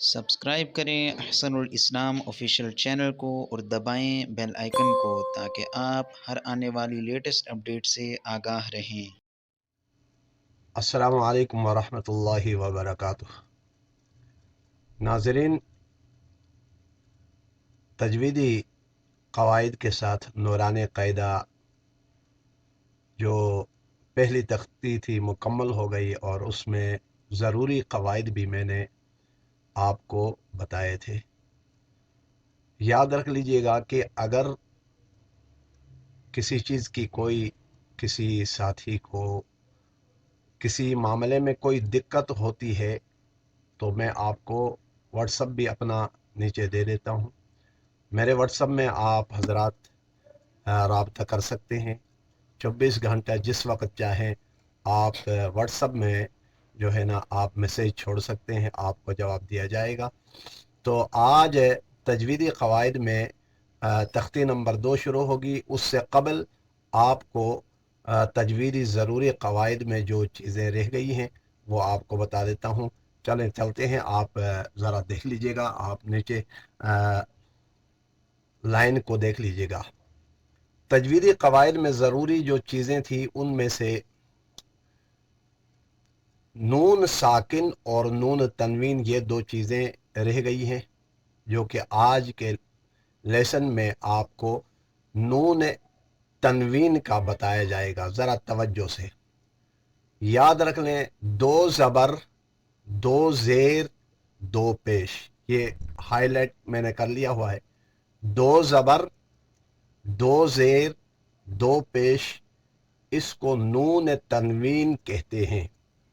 Subscribe کریں احسن الاسلام official channel کو اور دبائیں بیل آئیکن کو تاکہ آپ ہر آنے والی لیٹسٹ اپڈیٹ سے آگاہ رہیں۔ السلام علیکم ورحمۃ اللہ وبرکاتہ۔ ناظرین، تجویدی قواعد کے ساتھ نورانی قاعدہ جو پہلی تختی تھی مکمل ہو گئی، اور اس میں ضروری قواعد بھی میں نے آپ کو بتائے تھے۔ یاد رکھ لیجئے گا کہ اگر کسی چیز کی کسی ساتھی کو کسی معاملے میں کوئی دقت ہوتی ہے تو میں آپ کو واٹس اپ بھی اپنا نیچے دے دیتا ہوں۔ میرے واٹس اپ میں آپ حضرات رابطہ کر سکتے ہیں۔ 24 گھنٹہ جس وقت چاہیں آپ واٹس اپ میں جو ہے نا آپ میسیج چھوڑ سکتے ہیں، آپ کو جواب دیا جائے گا۔ تو آج تجویدی قواعد میں تختی نمبر 2 شروع ہوگی۔ اس سے قبل آپ کو تجویدی ضروری قواعد میں جو چیزیں رہ گئی ہیں وہ آپ کو بتا دیتا ہوں۔ چلیں چلتے ہیں، آپ ذرا دیکھ لیجئے گا، آپ نیچے لائن کو دیکھ لیجئے گا۔ تجویدی قواعد میں ضروری جو چیزیں تھیں ان میں سے نون ساکن اور نون تنوین، یہ دو چیزیں رہ گئی ہیں جو کہ آج کے لیسن میں آپ کو نون تنوین کا بتایا جائے گا۔ ذرا توجہ سے یاد رکھ لیں، 2 زبر 2 زیر 2 پیش، یہ ہائی لائٹ میں نے کر لیا ہوا ہے۔ 2 زبر 2 زیر 2 پیش، اس کو نون تنوین کہتے ہیں۔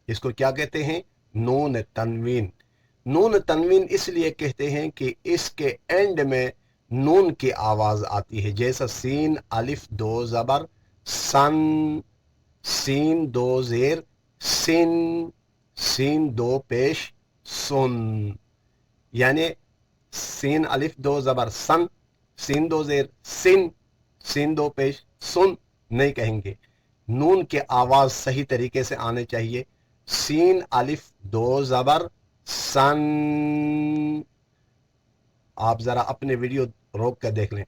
اس کو کیا کہتے ہیں؟ نون تنوین۔ نون تنوین اس لیے کہتے ہیں کہ اس کے اینڈ میں نون کی آواز آتی ہے، جیسا سین الف 2 زبر سن، سین 2 زیر سن، سین 2 پیش سن، یعنی سین الف 2 زبر سن، سین 2 زیر سن، سین 2 پیش سن نہیں کہیں گے۔ نون کی آواز صحیح طریقے سے آنے چاہیے۔ سین الف 2 زبر سن، آپ ذرا اپنے ویڈیو روک کر دیکھ لیں۔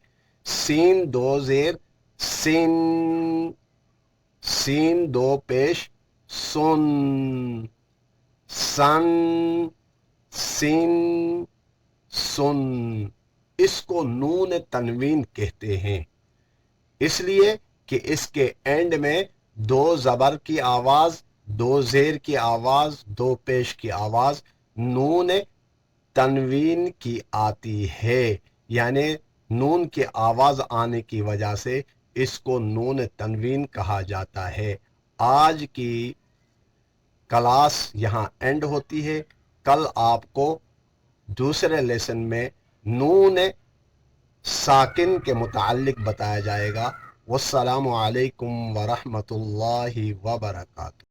سین 2 زیر سن، سین 2 پیش سن، سن، سن، سن، اس کو نون تنوین کہتے ہیں، اس لیے کہ اس کے اینڈ میں 2 زبر کی آواز، 2 زیر کی آواز، 2 پیش کی آواز نون تنوین کی آتی ہے، یعنی نون کی آواز آنے کی وجہ سے اس کو نون تنوین کہا جاتا ہے۔ آج کی کلاس یہاں اینڈ ہوتی ہے، کل آپ کو دوسرے لیسن میں نون ساکن کے متعلق بتایا جائے گا۔ والسلام علیکم ورحمۃ اللہ وبرکاتہ۔